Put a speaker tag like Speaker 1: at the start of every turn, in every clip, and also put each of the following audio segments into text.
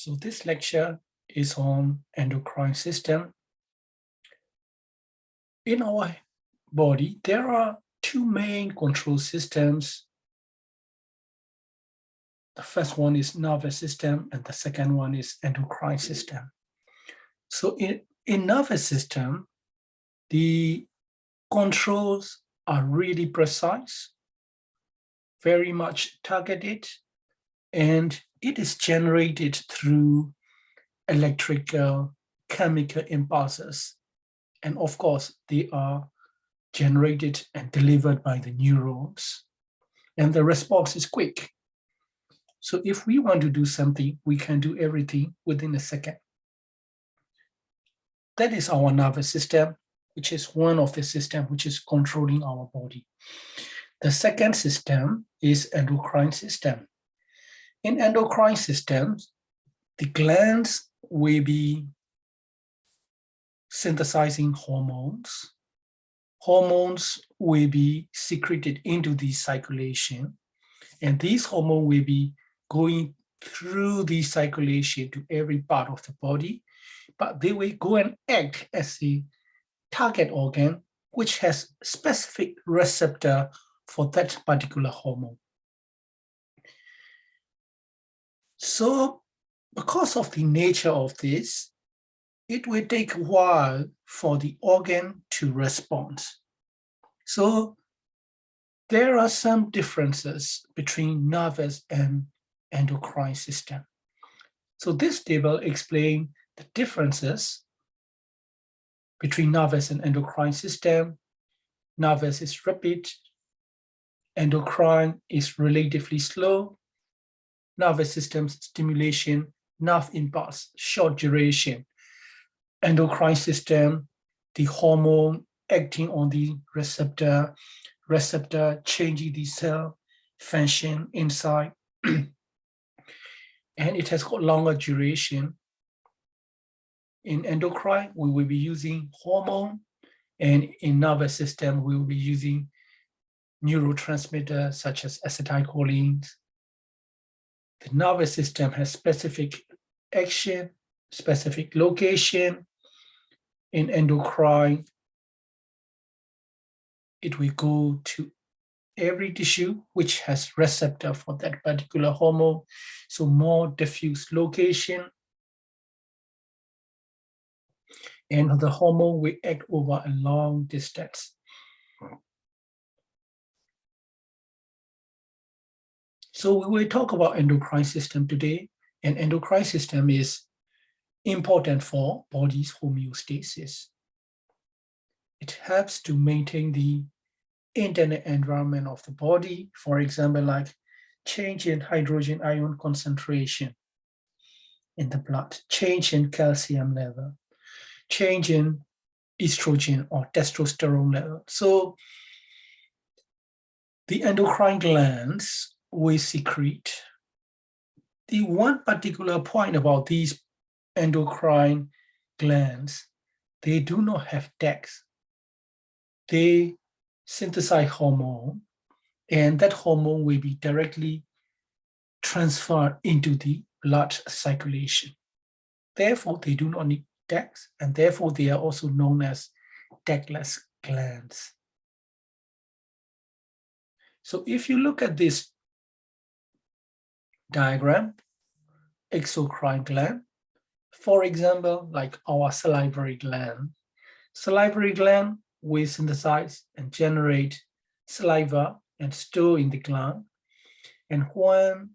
Speaker 1: So this lecture is on endocrine system. In our body, there are two main control systems. The first one is nervous system, and the second one is endocrine system. So in nervous system, the controls are really precise, very much targeted, and it is generated through electrical, chemical impulses. And of course, they are generated and delivered by the neurons. And the response is quick. So if we want to do something, we can do everything within a second. That is our nervous system, which is one of the systems which is controlling our body. The second system is endocrine system. In endocrine systems, the glands will be synthesizing hormones. Hormones will be secreted into the circulation, and these hormones will be going through the circulation to every part of the body, but they will go and act as a target organ which has specific receptor for that particular hormone. So because of the nature of this, it will take a while for the organ to respond. So there are some differences between nervous and endocrine system. So this table explains the differences between nervous and endocrine system. Nervous is rapid, endocrine is relatively slow. Nervous system stimulation, nerve impulse, short duration. Endocrine system, the hormone acting on the receptor changing the cell function inside. And it has got longer duration. In endocrine, we will be using hormone, and in nervous system, we will be using neurotransmitters such as acetylcholine. The nervous system has specific action, specific location. In endocrine, it will go to every tissue which has receptor for that particular hormone, so more diffuse location. And the hormone will act over a long distance. So we will talk about endocrine system today, and endocrine system is important for body's homeostasis. It helps to maintain the internal environment of the body, for example, like change in hydrogen ion concentration in the blood, change in calcium level, change in estrogen or testosterone level. So the endocrine glands will secrete. The one particular point about these endocrine glands, they do not have DEX. They synthesize hormone, and that hormone will be directly transferred into the blood circulation. Therefore, they do not need DEX, and therefore they are also known as DECtless glands. So if you look at this diagram, exocrine gland, for example, like our salivary gland. Salivary gland will synthesize and generate saliva and store in the gland. And when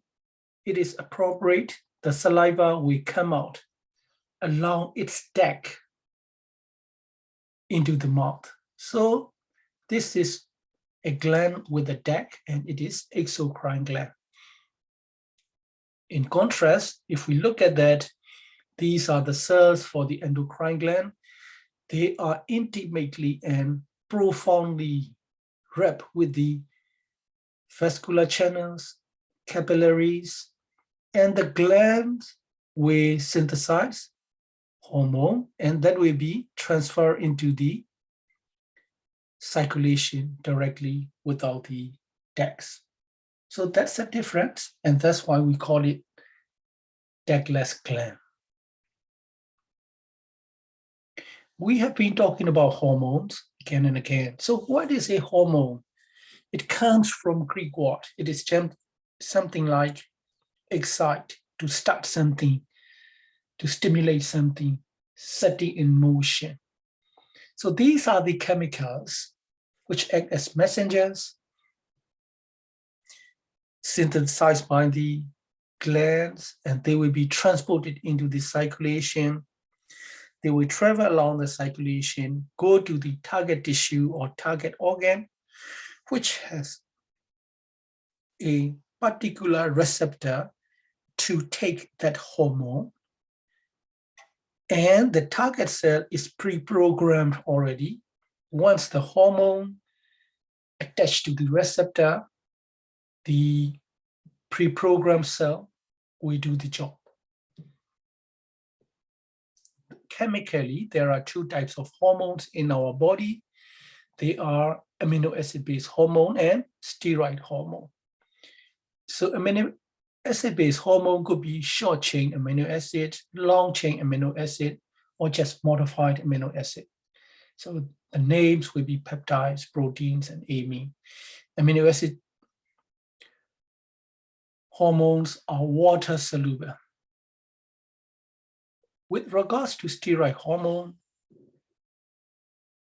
Speaker 1: it is appropriate, the saliva will come out along its deck into the mouth. So this is a gland with a deck, and it is exocrine gland. In contrast, if we look at that, these are the cells for the endocrine gland. They are intimately and profoundly wrapped with the vascular channels, capillaries, and the glands will synthesize hormone, and that will be transferred into the circulation directly without the DEX. So that's the difference, and that's why we call it Douglas gland. We have been talking about hormones again and again. So what is a hormone? It comes from Greek word. It is something like excite, to start something, to stimulate something, set it in motion. So these are the chemicals which act as messengers, synthesized by the glands, and they will be transported into the circulation. They will travel along the circulation, go to the target tissue or target organ, which has a particular receptor to take that hormone. And the target cell is pre-programmed already. Once the hormone attached to the receptor, the pre-programmed cell will do the job. Chemically, there are two types of hormones in our body. They are amino acid-based hormone and steroid hormone. So amino acid-based hormone could be short-chain amino acid, long-chain amino acid, or just modified amino acid. So the names will be peptides, proteins, and amine. Amino acid hormones are water soluble. With regards to steroid hormone,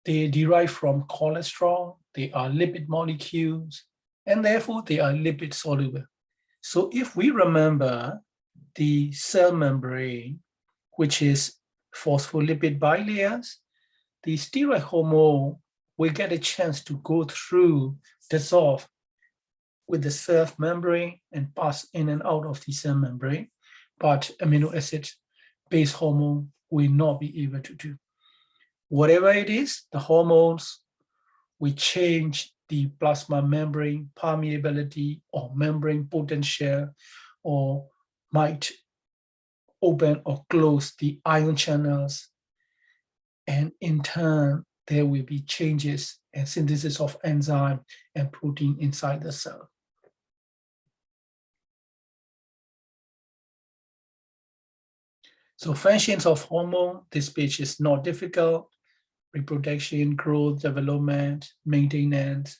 Speaker 1: they derive from cholesterol, they are lipid molecules, and therefore they are lipid soluble. So if we remember the cell membrane, which is phospholipid bilayers, the steroid hormone will get a chance to go through, dissolve with the cell membrane and pass in and out of the cell membrane, but amino acid-based hormone will not be able to do. Whatever it is, the hormones will change the plasma membrane permeability or membrane potential, or might open or close the ion channels. And in turn, there will be changes and synthesis of enzyme and protein inside the cell. So functions of hormone, this page is not difficult. Reproduction, growth, development, maintenance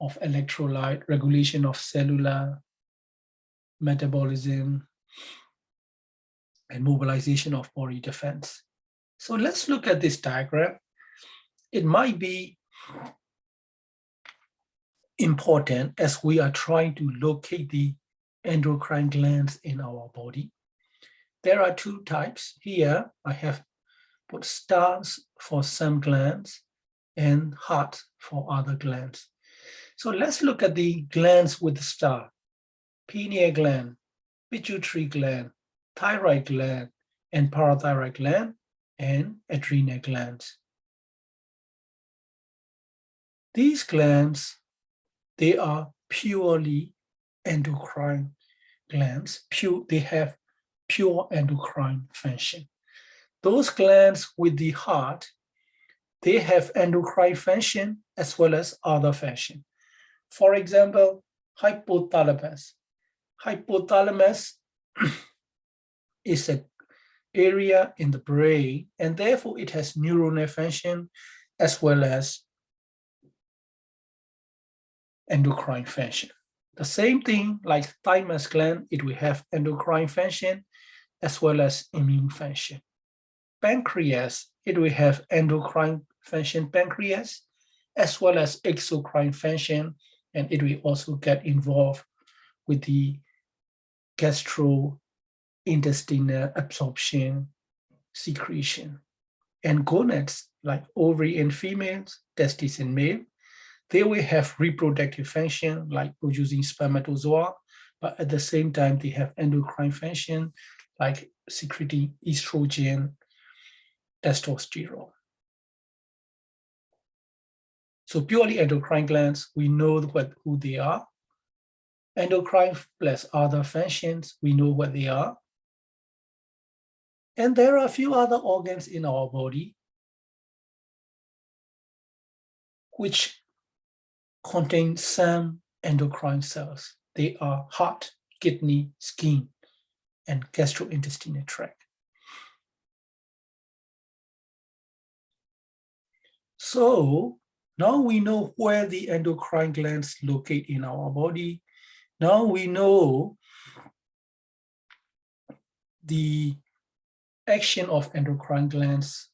Speaker 1: of electrolyte, regulation of cellular metabolism, and mobilization of body defense. So let's look at this diagram. It might be important as we are trying to locate the endocrine glands in our body. There are two types. Here I have put stars for some glands and hearts for other glands. So let's look at the glands with the star: pineal gland, pituitary gland, thyroid gland, and parathyroid gland, and adrenal glands. These glands, they are purely endocrine glands. They have pure endocrine function. Those glands with the heart, they have endocrine function as well as other function. For example, hypothalamus. Hypothalamus is an area in the brain, and therefore it has neuronal function as well as endocrine function. The same thing like thymus gland, it will have endocrine function as well as immune function. Pancreas, it will have endocrine function pancreas as well as exocrine function, and it will also get involved with the gastrointestinal absorption, secretion. And gonads, like ovary in females, testes in male, they will have reproductive function like producing spermatozoa, but at the same time, they have endocrine function like secreting estrogen, testosterone. So purely endocrine glands, we know who they are. Endocrine plus other functions, we know what they are. And there are a few other organs in our body which contain some endocrine cells. They are heart, kidney, skin, and gastrointestinal tract. So now we know where the endocrine glands locate in our body. Now we know the action of endocrine glands,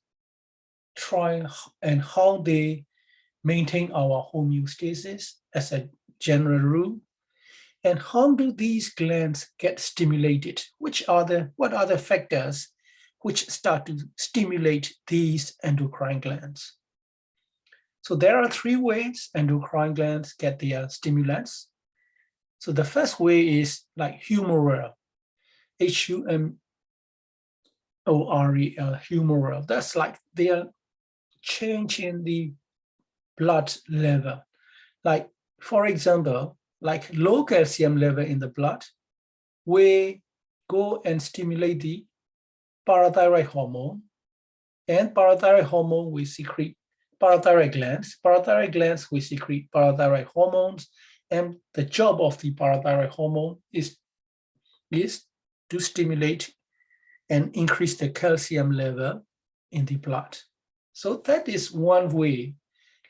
Speaker 1: and how they maintain our homeostasis as a general rule. And how do these glands get stimulated? What are the factors which start to stimulate these endocrine glands? So there are three ways endocrine glands get their stimulants. So the first way is like humoral, H-U-M-O-R-E-L, humoral. That's like they are change in the blood level. Like, for example, like low calcium level in the blood, we go and stimulate the parathyroid hormone, and parathyroid hormone we secrete parathyroid glands. Parathyroid glands we secrete parathyroid hormones, and the job of the parathyroid hormone is to stimulate and increase the calcium level in the blood. So that is one way,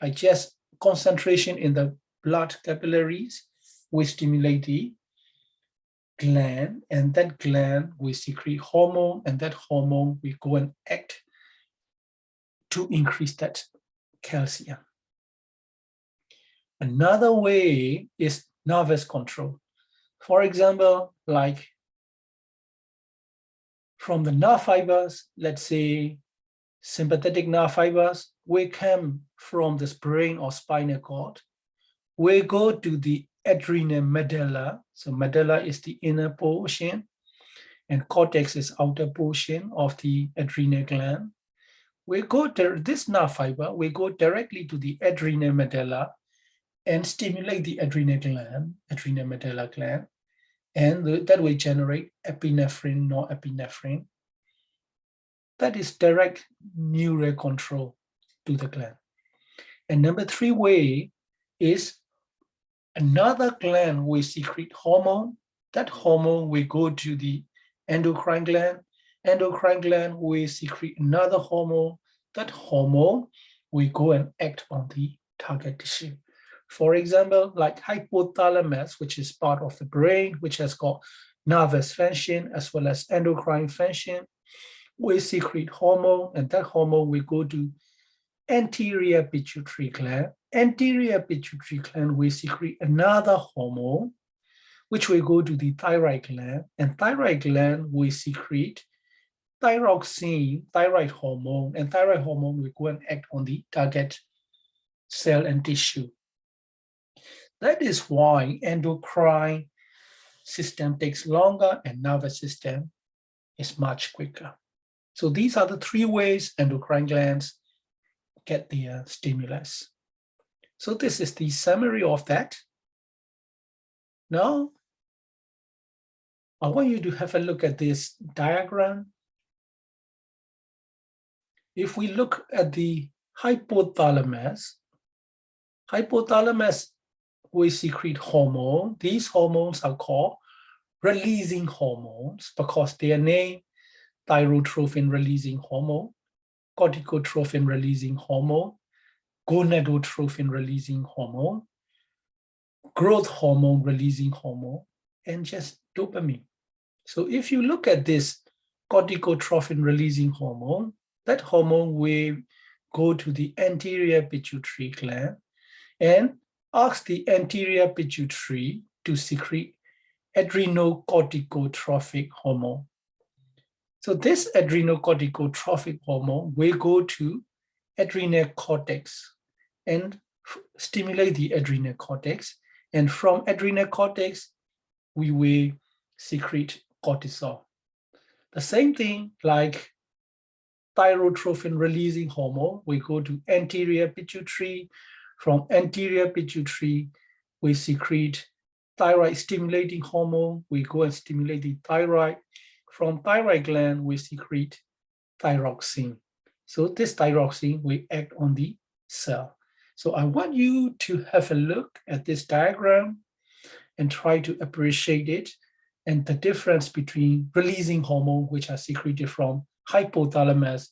Speaker 1: like just concentration in the blood capillaries, we stimulate the gland, and that gland we secrete hormone, and that hormone we go and act to increase that calcium. Another way is nervous control. For example, like from the nerve fibers, let's say sympathetic nerve fibers, we come from this brain or spinal cord. We go to the adrenal medulla. So medulla is the inner portion, and cortex is outer portion of the adrenal gland. We go to this nerve fiber, we go directly to the adrenal medulla and stimulate the adrenal medulla gland, and that will generate epinephrine, norepinephrine. That is direct neural control to the gland. And number three way is another gland will secrete hormone. That hormone will go to the endocrine gland. Endocrine gland will secrete another hormone. That hormone will go and act on the target tissue. For example, like hypothalamus, which is part of the brain, which has got nervous function as well as endocrine function, will secrete hormone, and that hormone will go to anterior pituitary gland. Anterior pituitary gland will secrete another hormone, which will go to the thyroid gland, and thyroid gland will secrete thyroxine, thyroid hormone, and thyroid hormone will go and act on the target cell and tissue. That is why endocrine system takes longer and nervous system is much quicker. So these are the three ways endocrine glands get their stimulus. So this is the summary of that. Now, I want you to have a look at this diagram. If we look at the hypothalamus will secrete hormone. These hormones are called releasing hormones because they are named thyrotrophin releasing hormone, corticotrophin releasing hormone, gonadotrophin releasing hormone, growth hormone releasing hormone, and just dopamine. So if you look at this corticotrophin releasing hormone, that hormone will go to the anterior pituitary gland and ask the anterior pituitary to secrete adrenocorticotropic hormone. So this adrenocorticotropic hormone will go to adrenal cortex and stimulate the adrenal cortex. And from adrenal cortex, we will secrete cortisol. The same thing like thyrotrophin releasing hormone, we go to anterior pituitary. From anterior pituitary, we secrete thyroid stimulating hormone. We go and stimulate the thyroid. From thyroid gland, we secrete thyroxine. So this thyroxine will act on the cell. So I want you to have a look at this diagram and try to appreciate it and the difference between releasing hormone, which are secreted from hypothalamus,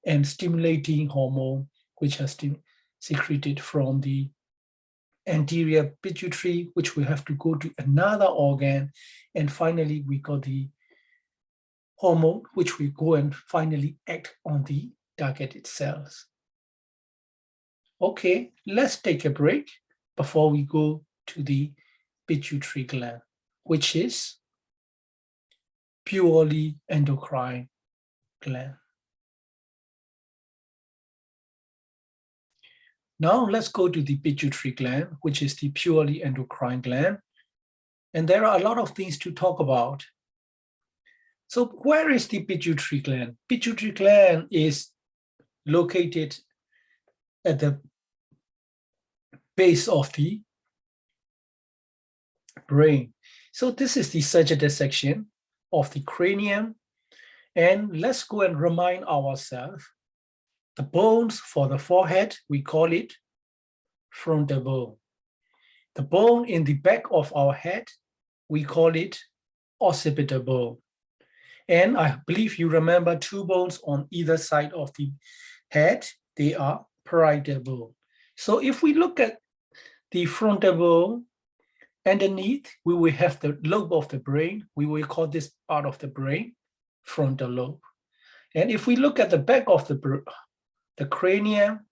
Speaker 1: and stimulating hormone, which are secreted from the anterior pituitary, which we have to go to another organ. And finally, we got the hormone, which we go and finally act on the targeted cells. Okay, let's take a break before we go to the pituitary gland, which is purely endocrine gland. Now let's go to the pituitary gland, which is the purely endocrine gland. And there are a lot of things to talk about. So where is the pituitary gland? Pituitary gland is located at the base of the brain. So this is the sagittal section of the cranium. And let's go and remind ourselves, the bones for the forehead, we call it frontal bone. The bone in the back of our head, we call it occipital bone. And I believe you remember two bones on either side of the head, they are parietal bone. So if we look at the frontal bone, underneath, we will have the lobe of the brain. We will call this part of the brain frontal lobe. And if we look at the back of the cranium,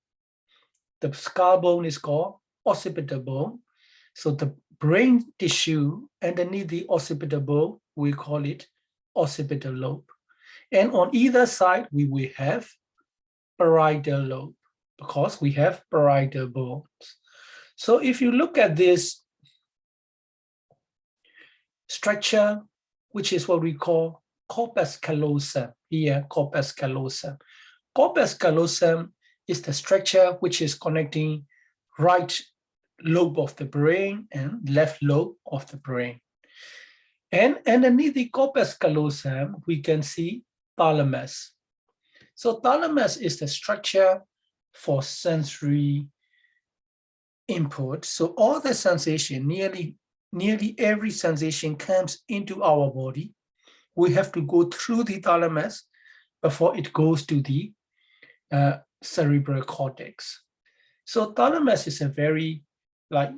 Speaker 1: the skull bone is called occipital bone. So the brain tissue underneath the occipital bone, we call it occipital lobe. And on either side, we will have parietal lobe because we have parietal bones. So if you look at this structure, which is what we call corpus callosum, here corpus callosum. Corpus callosum is the structure which is connecting right lobe of the brain and left lobe of the brain. And underneath the corpus callosum, we can see thalamus. So thalamus is the structure for sensory input. So all the sensation, nearly every sensation comes into our body. We have to go through the thalamus before it goes to the cerebral cortex. So thalamus is a very, like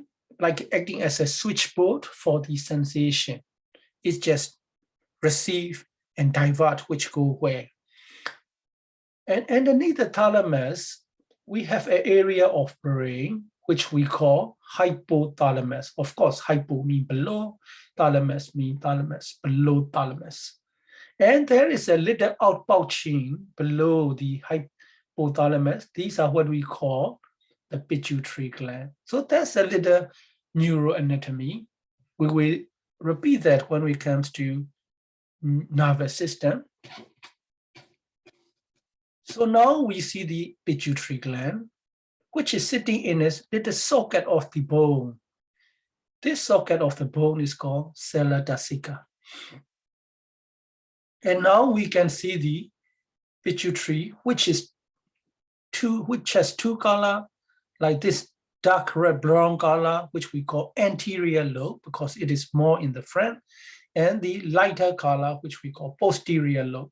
Speaker 1: acting as a switchboard for the sensation. It's just receive and divert which go where. And underneath the thalamus, we have an area of brain which we call hypothalamus. Of course, hypo means below, thalamus means thalamus, below thalamus. And there is a little outpouching below the hypothalamus. These are what we call the pituitary gland. So that's a little neuroanatomy. We will repeat that when it comes to nervous system. So now we see the pituitary gland, which is sitting in a little socket of the bone. This socket of the bone is called sella dasyca. And now we can see the pituitary, which has two colors, like this dark red brown color, which we call anterior lobe because it is more in the front, and the lighter color, which we call posterior lobe.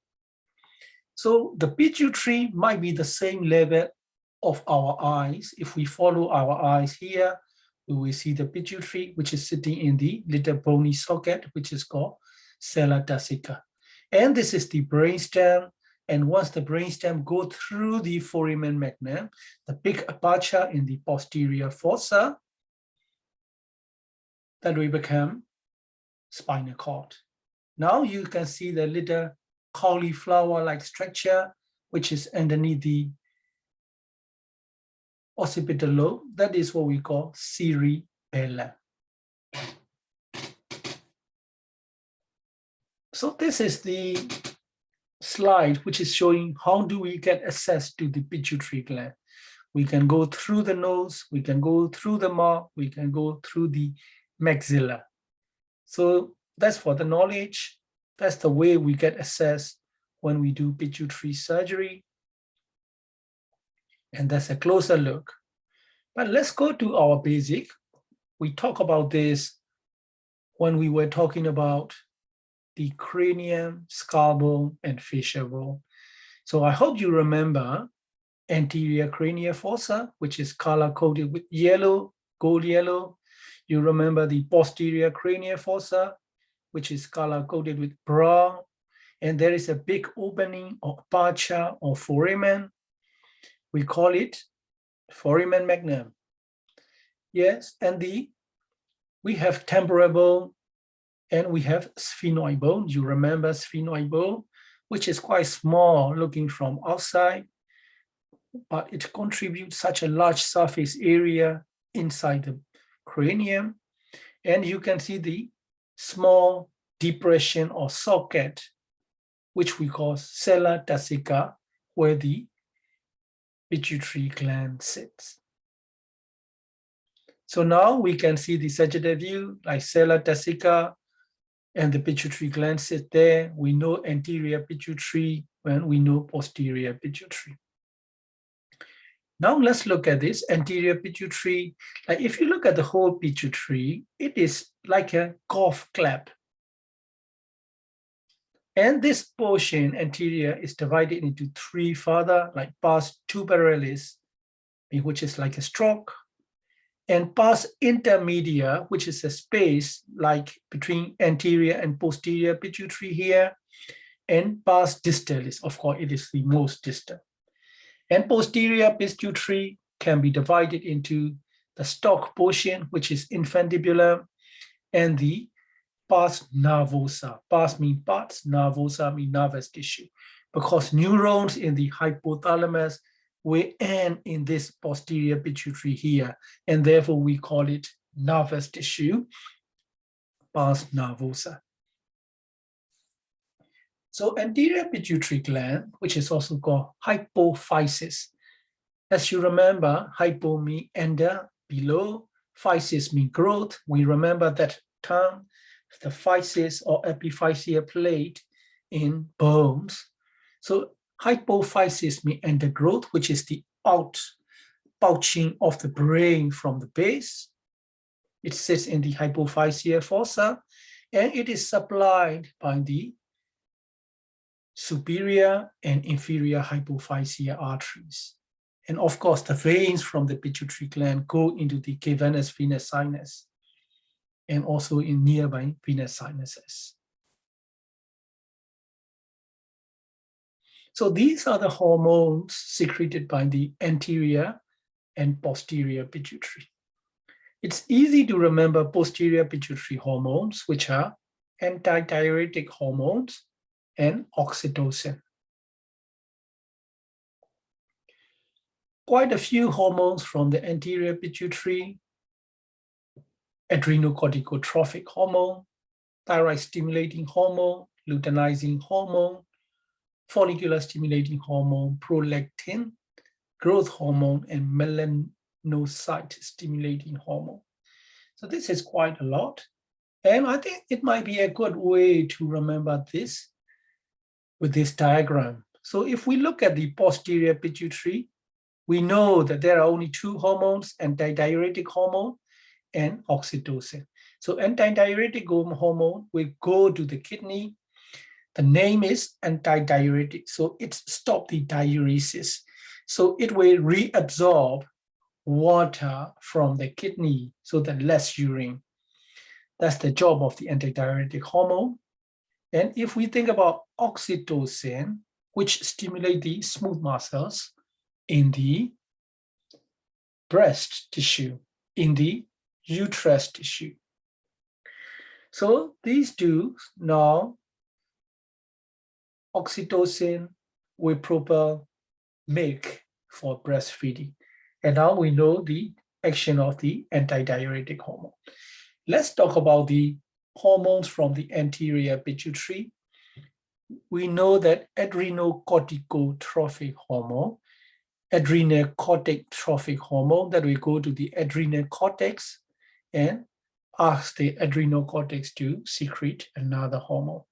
Speaker 1: So the pituitary might be the same level of our eyes. If we follow our eyes here, we will see the pituitary, which is sitting in the little bony socket, which is called sella dasyca. And this is the brainstem. And once the brainstem go through the foramen magnum, the big aperture in the posterior fossa, that will become spinal cord. Now you can see the little cauliflower-like structure, which is underneath the occipital lobe. That is what we call cerebellum. So this is the slide which is showing how do we get access to the pituitary gland. We can go through the nose, we can go through the mouth, we can go through the maxilla. So that's for the knowledge. That's the way we get access when we do pituitary surgery. And that's a closer look. But let's go to our basic. We talk about this when we were talking about the cranium, skull bone, and facial bone. So I hope you remember anterior cranial fossa, which is color-coded with yellow, gold yellow. You remember the posterior cranial fossa, which is color-coded with brown. And there is a big opening or aperture or foramen. We call it foramen magnum. Yes, and we have temporal bone and we have sphenoid bone. You remember sphenoid bone, which is quite small looking from outside, but it contributes such a large surface area inside the cranium. And you can see the small depression or socket, which we call sella tasica, where the pituitary gland sits. So now we can see the sagittal view, like sella tasica, and the pituitary gland sit there. We know anterior pituitary when we know posterior pituitary. Now let's look at this anterior pituitary. Like if you look at the whole pituitary, it is like a golf clap. And this portion anterior is divided into three further, like pars tuberalis, which is like a stroke, and pars intermedia, which is a space like between anterior and posterior pituitary here, and pars distalis. Of course, it is the most distal. And posterior pituitary can be divided into the stalk portion, which is infundibulum, and the pars nervosa. Pars means parts, nervosa means nervous tissue, because neurons in the hypothalamus will end in this posterior pituitary here, and therefore we call it nervous tissue, pars nervosa. So anterior pituitary gland, which is also called hypophysis. As you remember, hypo means under, below, physis means growth. We remember that term, the physis or epiphyseal plate in bones. So hypophysis means undergrowth, which is the out pouching of the brain from the base. It sits in the hypophyseal fossa, and it is supplied by the superior and inferior hypophyseal arteries. And of course, the veins from the pituitary gland go into the cavernous venous sinus and also in nearby venous sinuses. So these are the hormones secreted by the anterior and posterior pituitary. It's easy to remember posterior pituitary hormones, which are antidiuretic hormones and oxytocin. Quite a few hormones from the anterior pituitary: adrenocorticotropic hormone, thyroid stimulating hormone, luteinizing hormone, follicular stimulating hormone, prolactin, growth hormone, and melanocyte stimulating hormone. So this is quite a lot. And I think it might be a good way to remember this with this diagram. So if we look at the posterior pituitary, we know that there are only two hormones, antidiuretic hormone and oxytocin. So antidiuretic hormone will go to the kidney. The name is antidiuretic, so it stops the diuresis. So it will reabsorb water from the kidney so that less urine. That's the job of the antidiuretic hormone. And if we think about oxytocin, which stimulates the smooth muscles in the breast tissue, in the uterus tissue. So these two, now oxytocin will propel milk for breastfeeding. And now we know the action of the antidiuretic hormone. Let's talk about the hormones from the anterior pituitary. We know that adrenocorticotropic hormone, adrenocorticotropic hormone, that will go to the adrenal cortex and ask the adrenal cortex to secrete another hormone.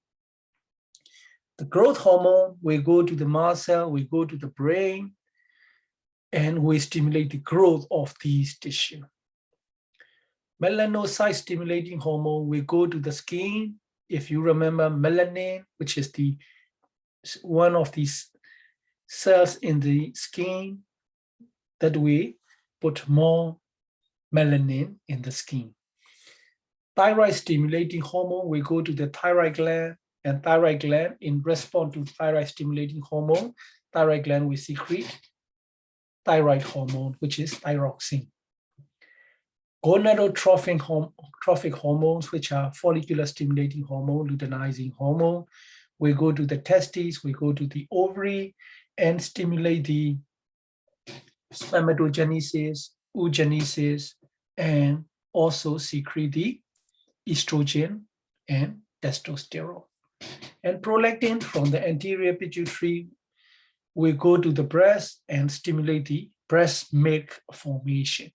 Speaker 1: The growth hormone will go to the muscle, will go to the brain, and will stimulate the growth of these tissues. Melanocyte stimulating hormone will go to the skin if you remember, melanin, which is the one of these cells in the skin, that we put more melanin in the skin. Thyroid stimulating hormone, we go to the thyroid gland, and thyroid gland, in response to thyroid stimulating hormone, thyroid gland will secrete thyroid hormone, which is thyroxine. Gonadotrophic hormones, which are follicular stimulating hormone, luteinizing hormone, we go to the testes, we go to the ovary, and stimulate the spermatogenesis, oogenesis, and also secrete the estrogen and testosterone. And prolactin from the anterior pituitary will go to the breast and stimulate the breast milk formation.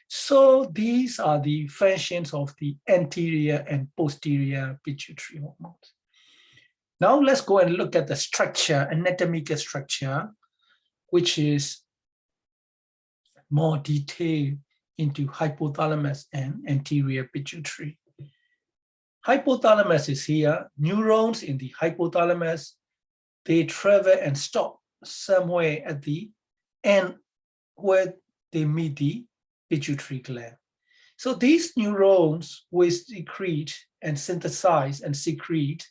Speaker 1: So these are the functions of the anterior and posterior pituitary hormones. Now let's go and look at the structure, anatomical structure, which is more detailed into hypothalamus and anterior pituitary. Hypothalamus is here. Neurons in the hypothalamus, they travel and stop somewhere at the end where they meet the pituitary gland. So these neurons will secrete and synthesize and secrete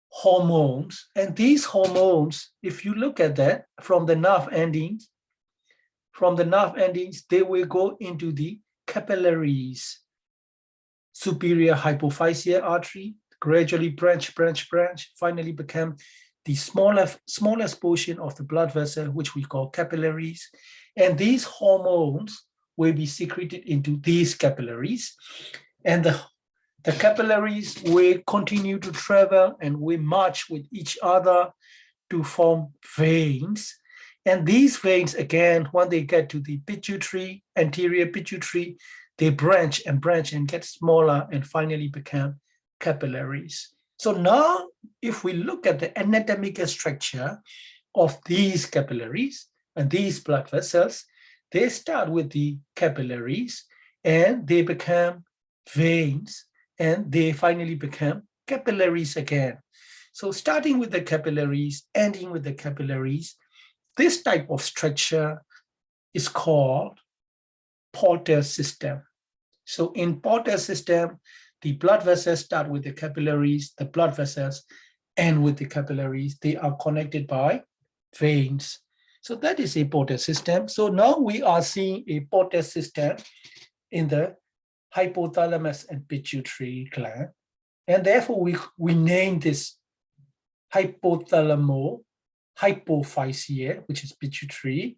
Speaker 1: hormones. And these hormones, if you look at that from the nerve endings, they will go into the capillaries, superior hypophyseal artery, gradually branch, finally become the smallest portion of the blood vessel, which we call capillaries. And these hormones will be secreted into these capillaries. And the capillaries will continue to travel and will march with each other to form veins. And these veins, again, when they get to the pituitary, anterior pituitary, they branch and get smaller and finally become capillaries. So now, if we look at the anatomical structure of these capillaries and these blood vessels, they start with the capillaries and they become veins and they finally become capillaries again. So starting with the capillaries, ending with the capillaries, this type of structure is called portal system. So in portal system, the blood vessels start with the capillaries, the blood vessels end with the capillaries. They are connected by veins. So that is a portal system. So now we are seeing a portal system in the hypothalamus and pituitary gland. And therefore we name this hypothalamo-hypophyseal, which is pituitary,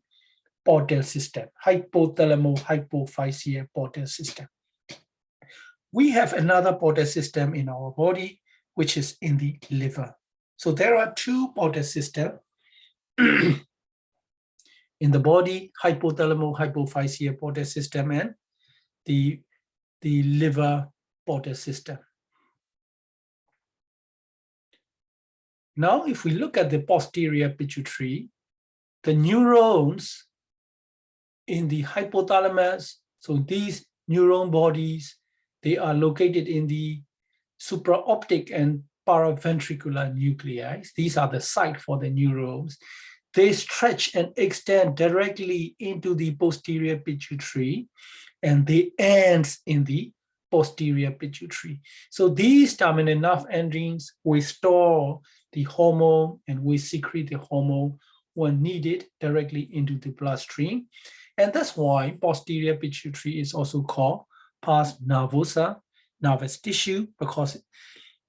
Speaker 1: portal system, hypothalamo-hypophyseal portal system. We have another portal system in our body, which is in the liver. So there are two portal systems in the body, hypothalamo-hypophyseal portal system and the liver portal system. Now, if we look at the posterior pituitary, the neurons in the hypothalamus, so these neuron bodies, they are located in the supraoptic and paraventricular nuclei. These are the site for the neurons. They stretch and extend directly into the posterior pituitary, and they end in the posterior pituitary. So these terminal nerve endings will store the hormone and will secrete the hormone when needed directly into the bloodstream. And that's why posterior pituitary is also called pars nervosa, nervous tissue, because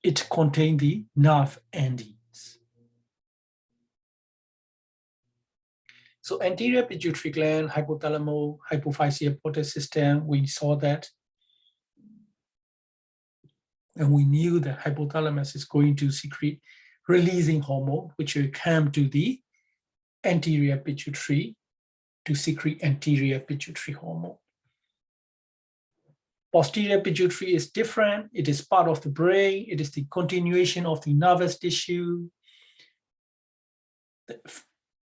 Speaker 1: it contains the nerve endings. So anterior pituitary gland, hypothalamo-hypophyseal portal system, we saw that. And we knew that hypothalamus is going to secrete releasing hormone, which will come to the anterior pituitary to secrete anterior pituitary hormone. Posterior pituitary is different. It is part of the brain. It is the continuation of the nervous tissue. The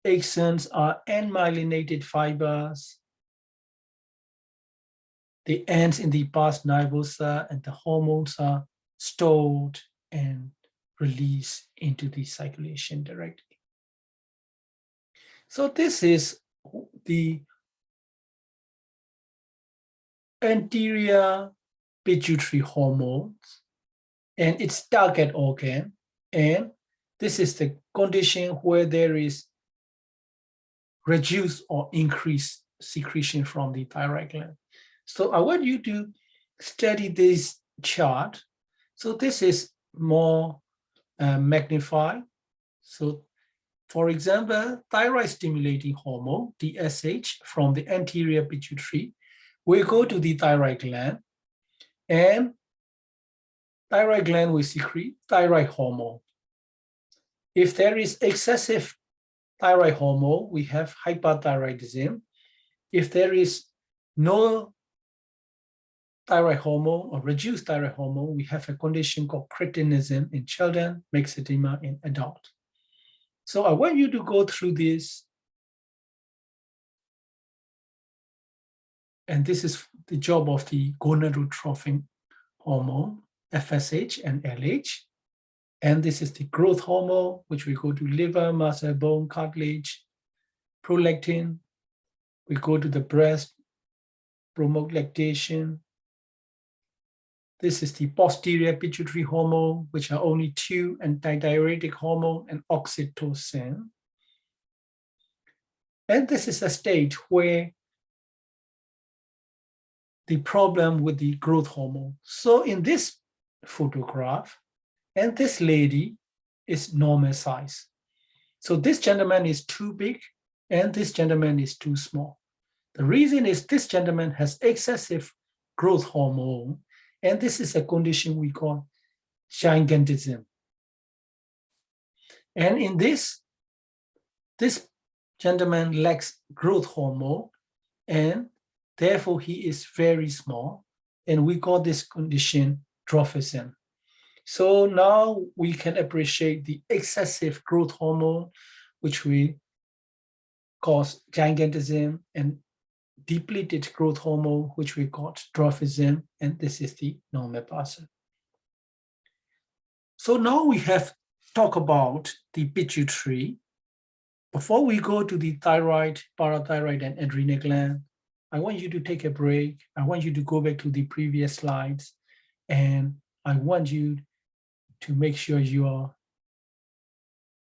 Speaker 1: axons are unmyelinated fibers. the ends in the pars nervosa and the hormones are stored and released into the circulation directly. So this is the anterior pituitary hormones and its target organ. And this is the condition where there is reduced or increased secretion from the thyroid gland. So I want you to study this chart. So this is more magnified. So for example, thyroid stimulating hormone, TSH, from the anterior pituitary will go to the thyroid gland, and thyroid gland will secrete thyroid hormone. If there is excessive thyroid hormone, we have hyperthyroidism. If there is no thyroid hormone or reduced thyroid hormone, we have a condition called cretinism in children, myxedema in adults. So I want you to go through this. And this is the job of the gonadotrophin hormone, FSH and LH. And this is the growth hormone, which we go to liver, muscle, bone, cartilage, prolactin. We go to the breast, promote lactation. This is the posterior pituitary hormone, which are only two, antidiuretic hormone and oxytocin. And this is a stage where the problem with the growth hormone. So in this photograph, and this lady is normal size. So this gentleman is too big and this gentleman is too small. The reason is this gentleman has excessive growth hormone, and this is a condition we call gigantism. And in this gentleman lacks growth hormone, and therefore he is very small, and we call this condition dwarfism. So now we can appreciate the excessive growth hormone, which we cause gigantism, and depleted growth hormone, which we call dwarfism, and this is the normal person. So now we have talked about the pituitary. Before we go to the thyroid, parathyroid, and adrenal gland, I want you to take a break. I want you to go back to the previous slides, and I want you to make sure you are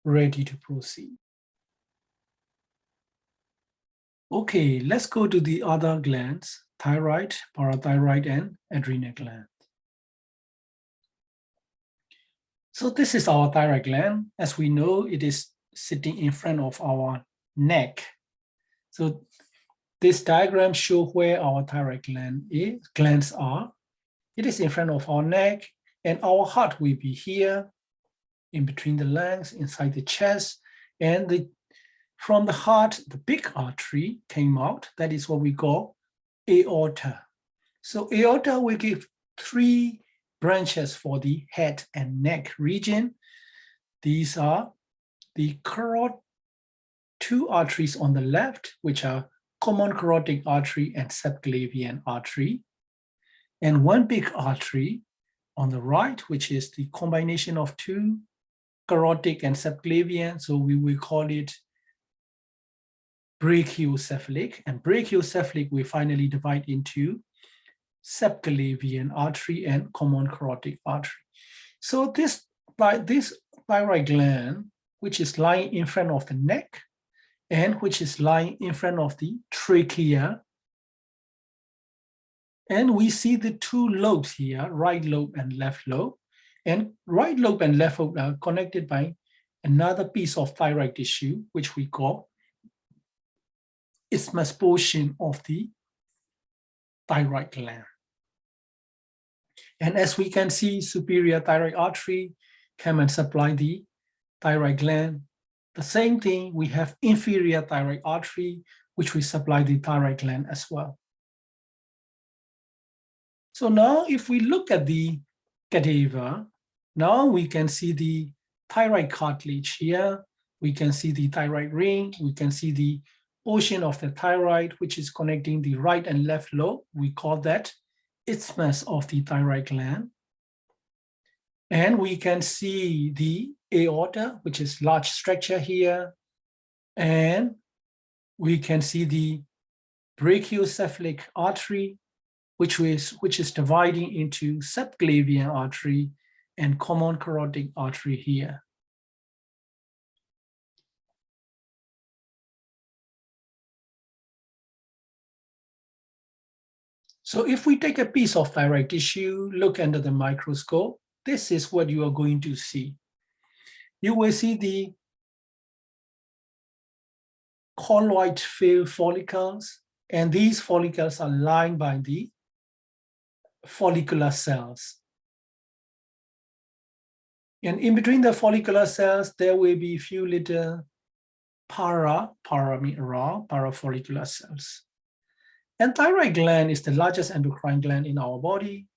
Speaker 1: ready to proceed. Okay, let's go to the other glands, thyroid, parathyroid, and adrenal gland. So this is our thyroid gland. As we know, it is sitting in front of our neck. So this diagram shows where our thyroid glands are. It is in front of our neck, and our heart will be here, in between the lungs, inside the chest, and from the heart, the big artery came out. That is what we call aorta. So aorta will give three branches for the head and neck region. These are the two arteries on the left, which are common carotid artery and subclavian artery, and one big artery on the right, which is the combination of two, carotid and subclavian. So we will call it brachiocephalic, and brachiocephalic we finally divide into subclavian artery and common carotid artery. So this thyroid gland, which is lying in front of the neck and which is lying in front of the trachea, and we see the two lobes here, right lobe and left lobe, and right lobe and left lobe are connected by another piece of thyroid tissue, which we call isthmus portion of the thyroid gland. And as we can see, superior thyroid artery come and supply the thyroid gland. The same thing, we have inferior thyroid artery, which we supply the thyroid gland as well. So now if we look at the cadaver, now we can see the thyroid cartilage here. We can see the thyroid ring. We can see the portion of the thyroid, which is connecting the right and left lobe. We call that isthmus of the thyroid gland. And we can see the aorta, which is large structure here. And we can see the brachiocephalic artery, which is dividing into subclavian artery and common carotid artery here. So if we take a piece of thyroid tissue, look under the microscope, this is what you are going to see. You will see the colloid-filled follicles, and these follicles are lined by the follicular cells. And in between the follicular cells, there will be a few little parafollicular cells. And thyroid gland is the largest endocrine gland in our body.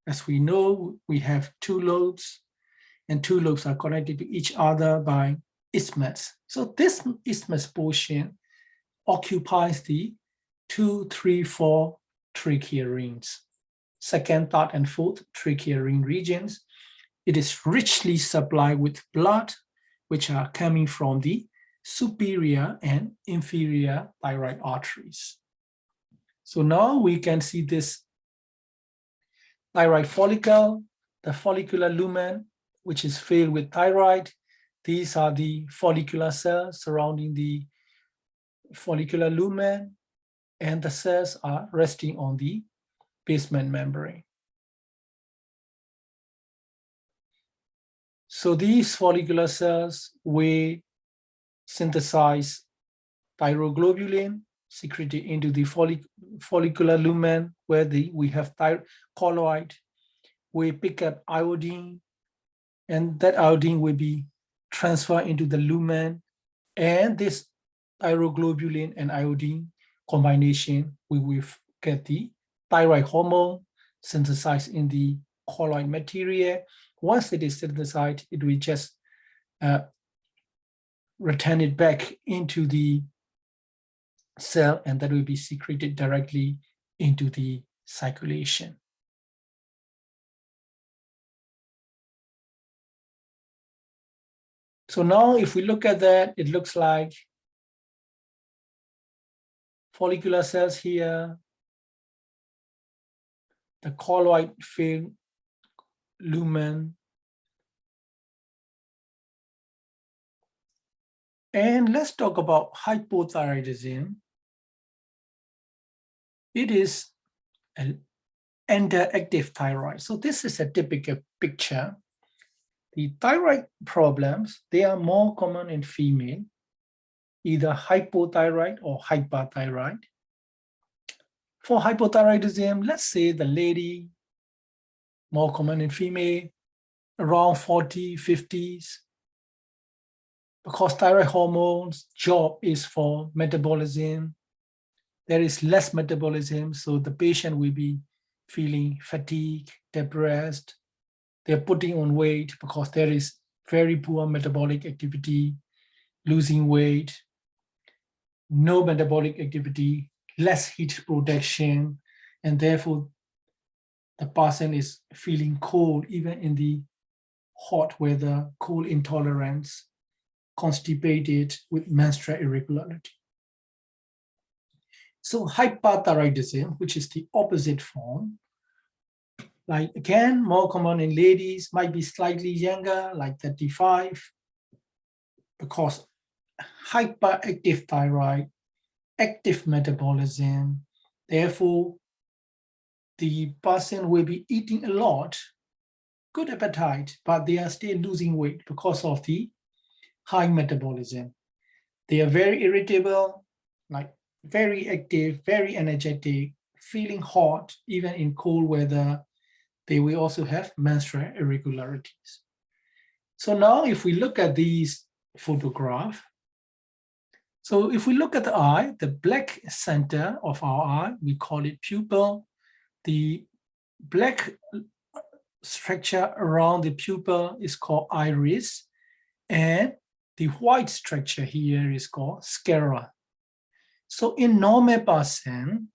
Speaker 1: As we know, we have two lobes, and two lobes are connected to each other by isthmus. So this isthmus portion occupies the 2, 3, 4 trachea rings. Second, third, and fourth trachea ring regions. It is richly supplied with blood, which are coming from the superior and inferior thyroid arteries. So now we can see this thyroid follicle, the follicular lumen, which is filled with thyroid. These are the follicular cells surrounding the follicular lumen, and the cells are resting on the basement membrane. So these follicular cells will synthesize thyroglobulin, secreted into the follicular lumen, where we have colloid. We pick up iodine, and that iodine will be transferred into the lumen, and this thyroglobulin and iodine combination, we will get the thyroid hormone synthesized in the colloid material. Once it is synthesized, it will just return it back into the cell, and that will be secreted directly into the circulation. So now if we look at that, it looks like follicular cells here, the colloid-filled lumen, and let's talk about hypothyroidism. It is an underactive thyroid. So this is a typical picture. The thyroid problems, they are more common in female, either hypothyroid or hyperthyroid. For hypothyroidism, let's say the lady, more common in female, around 40, 50s, because thyroid hormones' job is for metabolism. There is less metabolism, so the patient will be feeling fatigued, depressed. They're putting on weight because there is very poor metabolic activity, losing weight, no metabolic activity, less heat production, and therefore the person is feeling cold even in the hot weather, cold intolerance, constipated with menstrual irregularity. So hyperthyroidism, which is the opposite form, like again, more common in ladies, might be slightly younger, like 35, because hyperactive thyroid, active metabolism, therefore the person will be eating a lot, good appetite, but they are still losing weight because of the high metabolism. They are very irritable, like very active, very energetic, feeling hot, even in cold weather. They will also have menstrual irregularities. So now if we look at these photographs, so if we look at the eye, the black center of our eye, we call it pupil. The black structure around the pupil is called iris, and the white structure here is called sclera. So in normal person,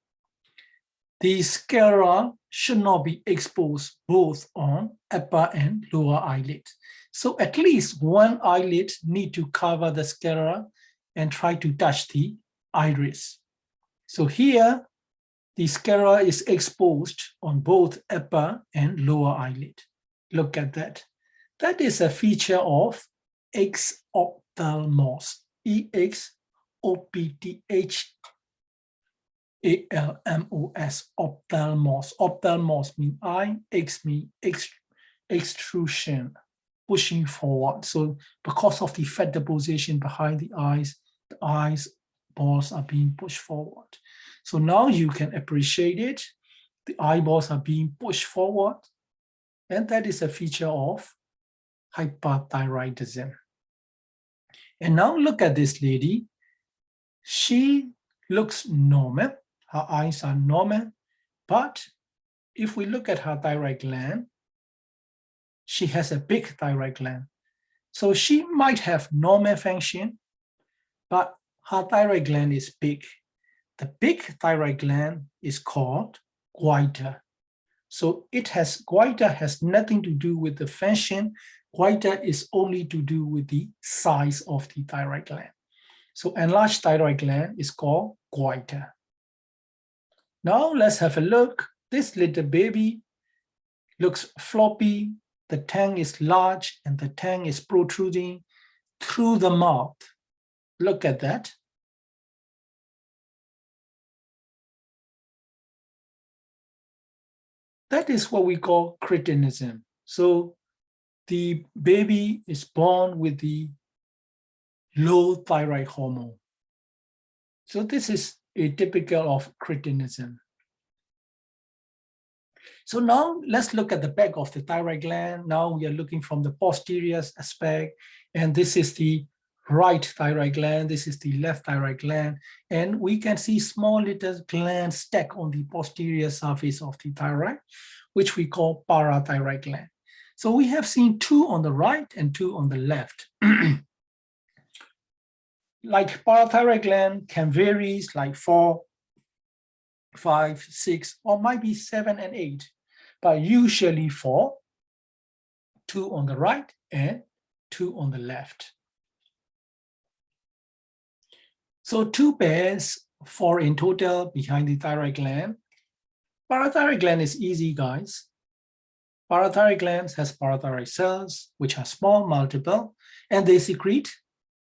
Speaker 1: the sclera should not be exposed both on upper and lower eyelid. So at least one eyelid need to cover the sclera and try to touch the iris. So here, the sclera is exposed on both upper and lower eyelid. Look at that. That is a feature of exophthalmos, EXOPTHALMOS, ophthalmos. Ophthalmos means eye, X means extrusion, pushing forward. So because of the fat deposition behind the eyes balls are being pushed forward. So now you can appreciate it. The eyeballs are being pushed forward. And that is a feature of hyperthyroidism. And now look at this lady. She looks normal. Her eyes are normal. But if we look at her thyroid gland, she has a big thyroid gland. So she might have normal function, but her thyroid gland is big. The big thyroid gland is called goiter. So goiter has nothing to do with the function. Goiter is only to do with the size of the thyroid gland. So enlarged thyroid gland is called goiter. Now let's have a look. This little baby looks floppy. The tongue is large and the tongue is protruding through the mouth. Look at that. That is what we call cretinism. So the baby is born with the low thyroid hormone. So this is atypical of cretinism. So now let's look at the back of the thyroid gland. Now we are looking from the posterior aspect, and this is the right thyroid gland, this is the left thyroid gland, and we can see small little glands stacked on the posterior surface of the thyroid, which we call parathyroid gland. So we have seen two on the right and two on the left. Like parathyroid gland can vary like 4, 5, 6, or might be 7 and 8, but usually 4, 2 on the right and 2 on the left. So 2 pairs, 4 in total behind the thyroid gland. Parathyroid gland is easy, guys. Parathyroid glands has parathyroid cells, which are small, multiple, and they secrete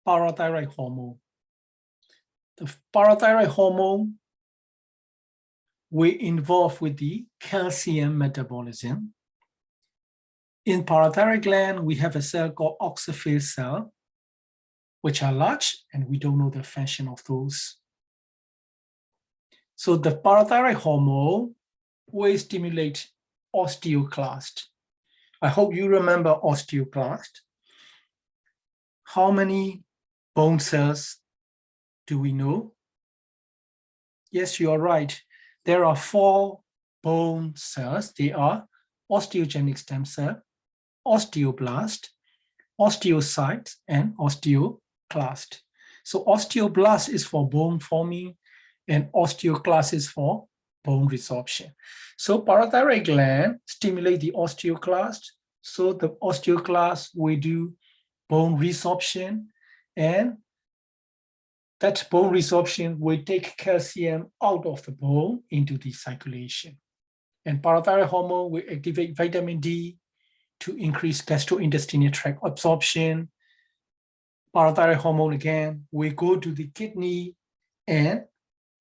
Speaker 1: parathyroid hormone. The parathyroid hormone will involve with the calcium metabolism. In parathyroid gland, we have a cell called oxyphil cell, which are large, and we don't know the function of those. So the parathyroid hormone will stimulate osteoclast. I hope you remember osteoclast. How many bone cells do we know? Yes, you are right. There are 4 bone cells. They are osteogenic stem cell, osteoblast, osteocyte, and osteoclast. So osteoblast is for bone forming and osteoclast is for bone resorption. So parathyroid gland stimulate the osteoclast. So the osteoclast will do bone resorption, and that bone resorption will take calcium out of the bone into the circulation. And parathyroid hormone will activate vitamin D to increase gastrointestinal tract absorption. Parathyroid hormone again will go to the kidney and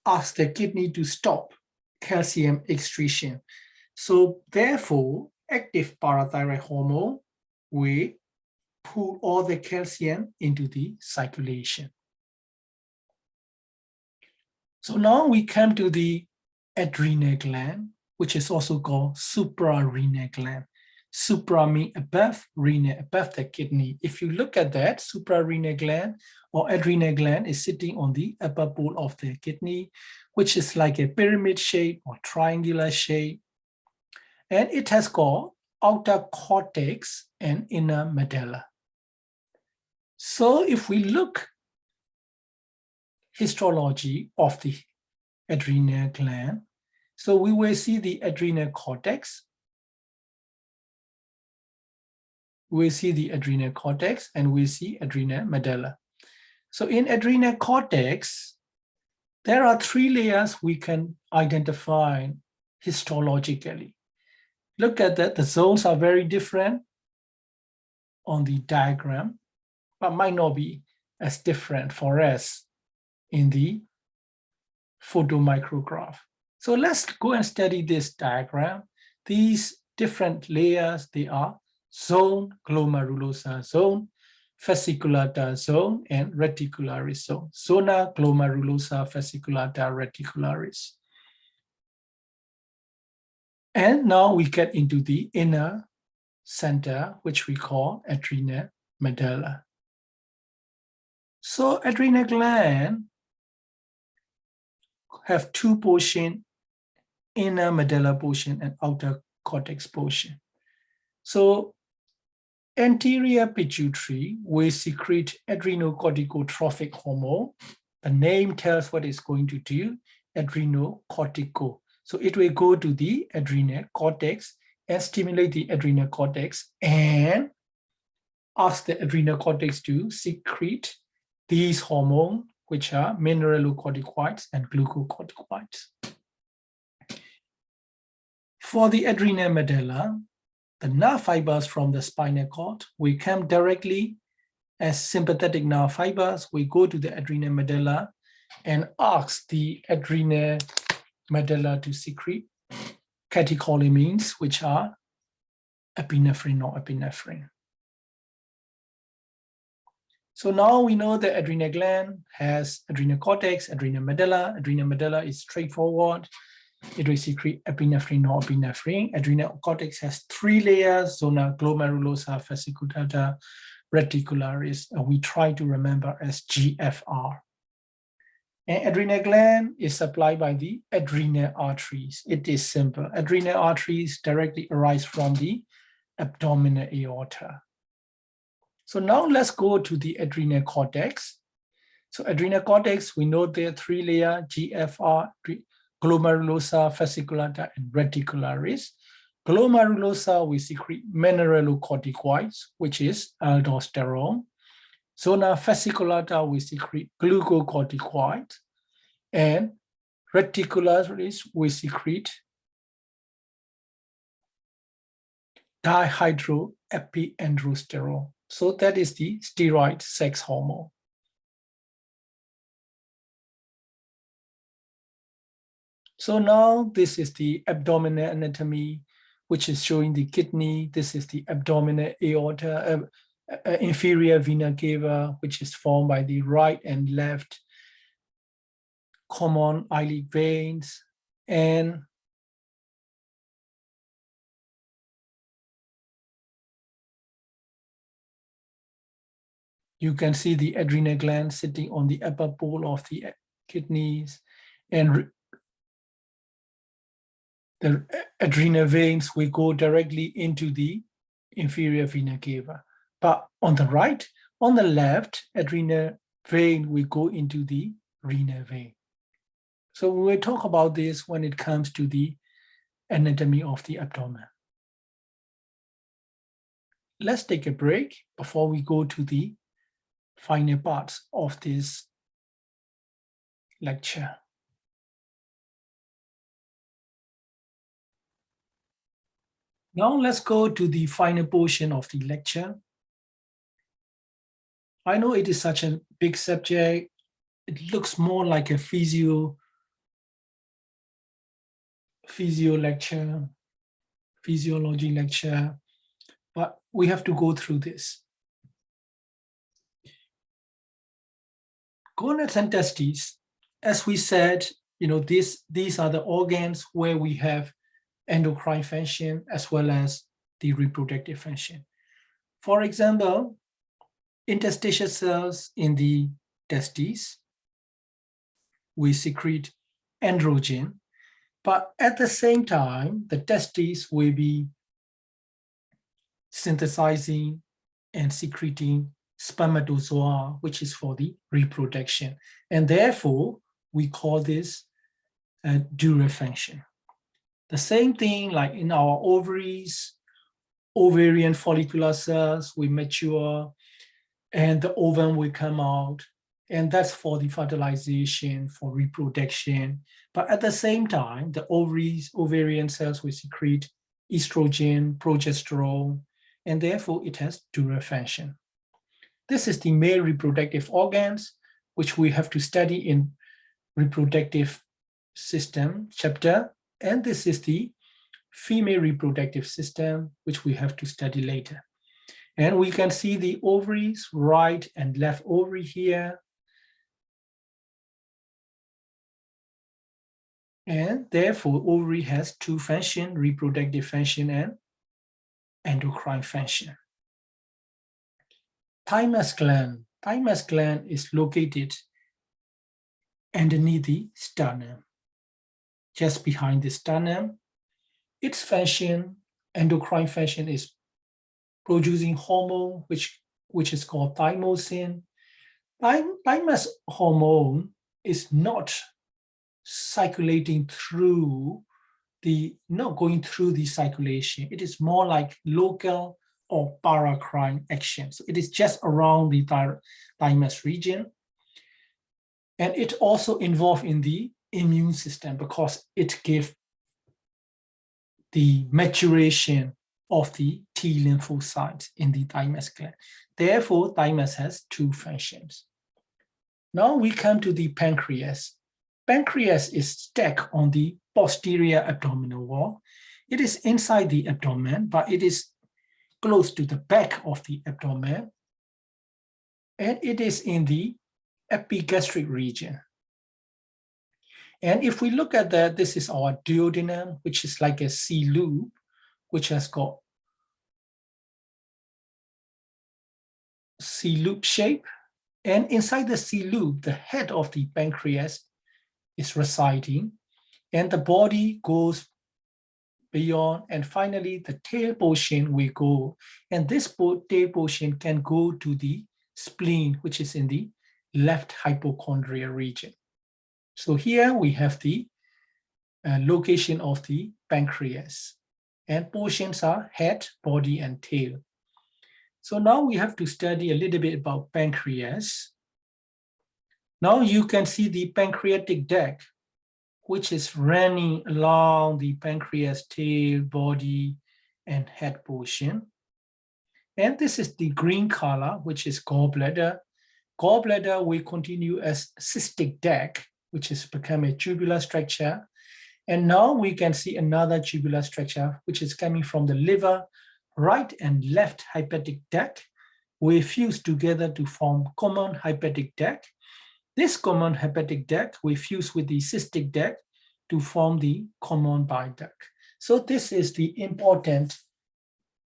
Speaker 1: ask the kidney to stop calcium excretion. So therefore, active parathyroid hormone will pull all the calcium into the circulation. So now we come to the adrenal gland, which is also called suprarenal gland. Supra means above, renal, above the kidney. If you look at that, suprarenal gland or adrenal gland is sitting on the upper pole of the kidney, which is like a pyramid shape or triangular shape. And it has got outer cortex and inner medulla. So if we look histology of the adrenal gland. So we will see the adrenal cortex. We see the adrenal cortex and we see adrenal medulla. So in adrenal cortex, there are 3 layers we can identify histologically. Look at that, the zones are very different on the diagram, but might not be as different for us in the photomicrograph. So let's go and study this diagram. These different layers, they are zone, glomerulosa zone, fasciculata zone, and reticularis zone. Zona glomerulosa fasciculata reticularis. And now we get into the inner center, which we call adrenal medulla. So adrenal gland have 2 portions, inner medulla portion and outer cortex portion. So anterior pituitary will secrete adrenocorticotropic hormone. The name tells what it's going to do, adrenocortico. So it will go to the adrenal cortex and stimulate the adrenal cortex and ask the adrenal cortex to secrete these hormones, which are mineralocorticoids and glucocorticoids. For the adrenal medulla, the nerve fibers from the spinal cord will come directly as sympathetic nerve fibers. We go to the adrenal medulla and ask the adrenal medulla to secrete catecholamines, which are epinephrine or epinephrine. So now we know the adrenal gland has adrenal cortex, adrenal medulla. Adrenal medulla is straightforward. It will secrete epinephrine or epinephrine. Adrenal cortex has 3 layers, zona glomerulosa fasciculata reticularis, and we try to remember as GFR. And adrenal gland is supplied by the adrenal arteries. It is simple. Adrenal arteries directly arise from the abdominal aorta. So now let's go to the adrenal cortex. So adrenal cortex, we know there are 3 layers, GFR, glomerulosa fasciculata, and reticularis. Glomerulosa will secrete mineralocorticoids, which is aldosterone. Zona fasciculata will secrete glucocorticoids, and reticularis will secrete dihydroepiandrosterone. So that is the steroid sex hormone. So now this is the abdominal anatomy, which is showing the kidney. This is the abdominal aorta, inferior vena cava, which is formed by the right and left common iliac veins. And you can see the adrenal gland sitting on the upper pole of the kidneys, and the adrenal veins will go directly into the inferior vena cava. But on the right, on the left, adrenal vein will go into the renal vein. So we will talk about this when it comes to the anatomy of the abdomen. Let's take a break before we go to the final parts of this lecture. Now let's go to the final portion of the lecture. I know it is such a big subject. It looks more like a physio lecture, physiology lecture, but we have to go through this. Gonads and testes, as we said, these are the organs where we have endocrine function as well as the reproductive function. For example, interstitial cells in the testes, we secrete androgen, but at the same time, the testes will be synthesizing and secreting spermatozoa, which is for the reproduction. And therefore, we call this a dural function. The same thing like in our ovaries, ovarian follicular cells, we mature and the ovum will come out. And that's for the fertilization, for reproduction. But at the same time, the ovaries, ovarian cells will secrete estrogen, progesterone, and therefore it has dural function. This is the male reproductive organs, which we have to study in reproductive system chapter. And this is the female reproductive system, which we have to study later. And we can see the ovaries, right and left ovary here. And therefore, ovary has two functions, reproductive function and endocrine function. Thymus gland. Thymus gland is located underneath the sternum, just behind the sternum. Its function, endocrine function, is producing hormone, which is called thymosin. Thymus hormone is not circulating through not going through the circulation. It is more like local or paracrine action. So it is just around the thymus region. And it also involved in the immune system because it gives the maturation of the T lymphocytes in the thymus gland. Therefore, thymus has two functions. Now we come to the pancreas. Pancreas is stacked on the posterior abdominal wall. It is inside the abdomen, but it is close to the back of the abdomen. And it is in the epigastric region. And if we look at that, this is our duodenum, which is like a C-loop, which has got C-loop shape. And inside the C-loop, the head of the pancreas is residing, and the body goes beyond, and finally the tail portion will go, and this tail portion can go to the spleen, which is in the left hypochondrial region. So here we have the location of the pancreas, and portions are head, body, and tail. So now we have to study a little bit about pancreas. Now you can see the pancreatic duct, which is running along the pancreas tail, body, and head portion. And this is the green color, which is gallbladder. Gallbladder will continue as cystic duct, which has become a tubular structure. And now we can see another tubular structure, which is coming from the liver. Right and left hepatic duct will fuse together to form common hepatic duct. This common hepatic duct will fuse with the cystic duct to form the common bile duct. So this is the important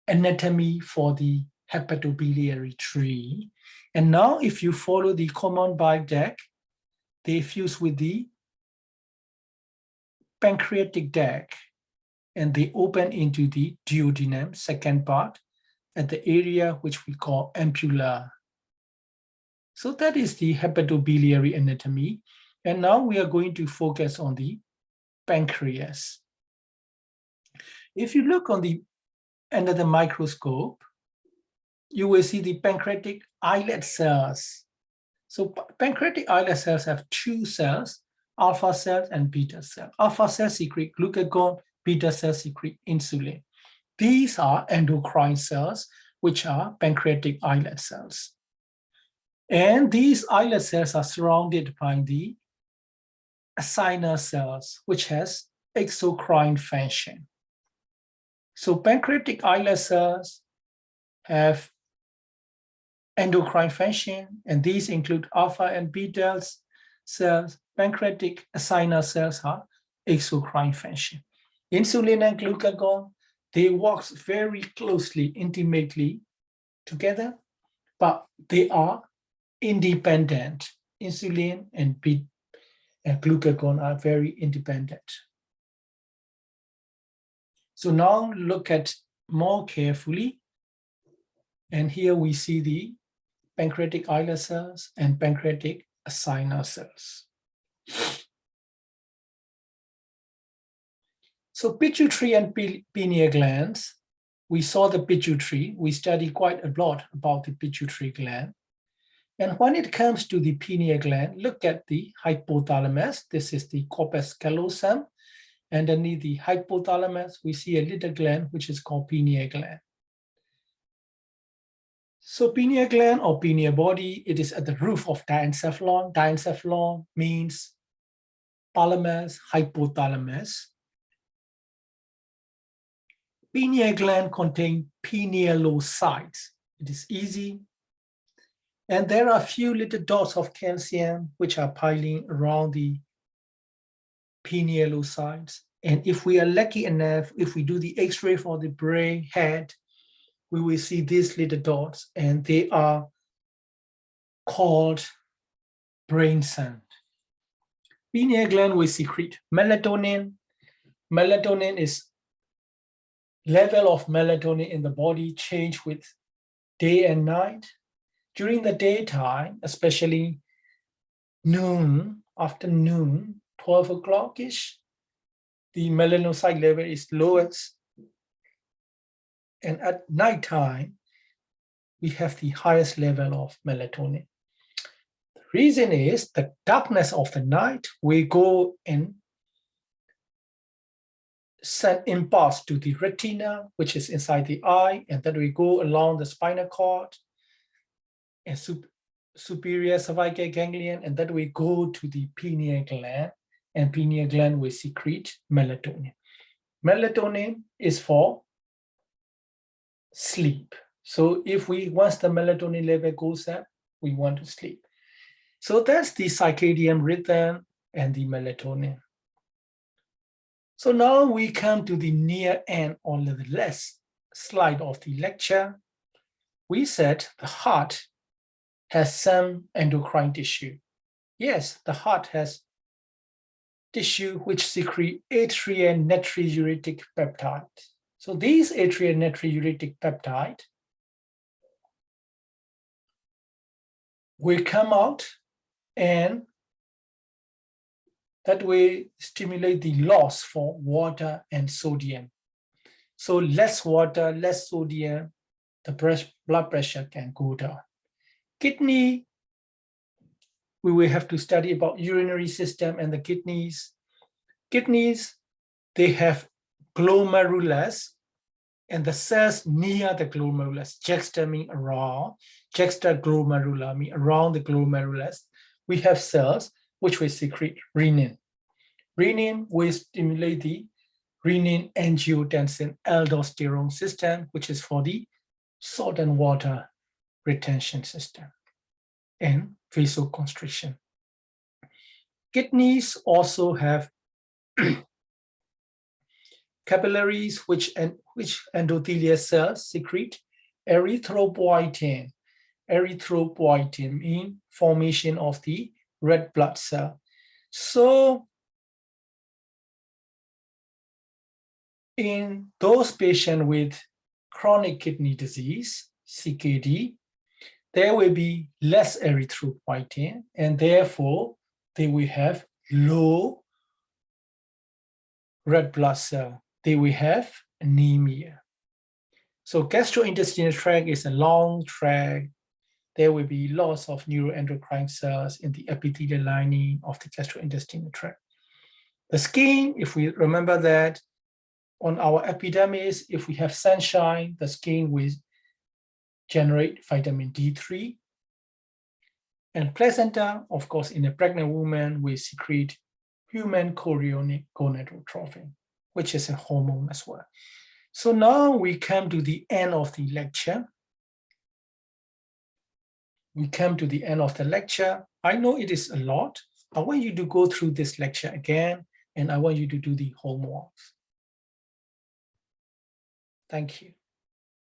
Speaker 1: anatomy for the hepatobiliary tree. And now if you follow the common bile duct, they fuse with the pancreatic duct and they open into the duodenum, second part, at the area which we call ampulla. So that is the hepatobiliary anatomy. And now we are going to focus on the pancreas. If you look on the under the microscope, you will see the pancreatic islet cells. So pancreatic islet cells have two cells, alpha cells and beta cells. Alpha cells secrete glucagon, beta cells secrete insulin. These are endocrine cells, which are pancreatic islet cells. And these islet cells are surrounded by the acinar cells, which has exocrine function. So pancreatic islet cells have endocrine function, and these include alpha and beta cells. Pancreatic acinar cells are exocrine function. Insulin and glucagon, they work very closely, intimately together, but they are independent. Insulin and glucagon are very independent. So now look at more carefully. And here we see the pancreatic islet cells, and pancreatic acinar cells. So pituitary and pineal glands, we saw the pituitary. We studied quite a lot about the pituitary gland. And when it comes to the pineal gland, look at the hypothalamus. This is the corpus callosum. Underneath the hypothalamus, we see a little gland, which is called pineal gland. So pineal gland or pineal body, it is at the roof of diencephalon. Diencephalon means thalamus, hypothalamus. Pineal gland contains pinealocytes. It is easy. And there are a few little dots of calcium which are piling around the pinealocytes. And if we are lucky enough, if we do the X-ray for the brain head, we will see these little dots, and they are called brain sand. Pineal gland will secrete melatonin. Melatonin is level of melatonin in the body change with day and night. During the daytime, especially noon, afternoon, 12 o'clock-ish, the melanocyte level is lowest. And at nighttime, we have the highest level of melatonin. The reason is the darkness of the night will go and send impulse to the retina, which is inside the eye, and then we go along the spinal cord and superior cervical ganglion, and then we go to the pineal gland, and pineal gland will secrete melatonin. Melatonin is for sleep. So if once the melatonin level goes up, we want to sleep. So that's the circadian rhythm and the melatonin. So now we come to the near end or the last slide of the lecture. We said the heart has some endocrine tissue. Yes, the heart has tissue which secrete atrial natriuretic peptide. So these atrial natriuretic peptide will come out, and that will stimulate the loss for water and sodium. So less water, less sodium, the blood pressure can go down. Kidney, we will have to study about urinary system and the kidneys. Kidneys, they have glomerulus, and the cells near the glomerulus, juxta mean around, juxtaglomerular mean around the glomerulus, we have cells which will secrete renin. Renin will stimulate the renin-angiotensin-aldosterone system, which is for the salt and water retention system and vasoconstriction. Kidneys also have capillaries which endothelial cells secrete erythropoietin. Erythropoietin means formation of the red blood cell. So in those patients with chronic kidney disease, CKD, there will be less erythropoietin, and therefore they will have low red blood cell. They will have anemia. So gastrointestinal tract is a long tract. There will be loss of neuroendocrine cells in the epithelial lining of the gastrointestinal tract. The skin, if we remember that, on our epidermis, if we have sunshine, the skin will generate vitamin D3. And placenta, of course, in a pregnant woman, will secrete human chorionic gonadotrophin, which is a hormone as well. So now we come to the end of the lecture. We come to the end of the lecture. I know it is a lot. I want you to go through this lecture again, and I want you to do the homework. Thank you.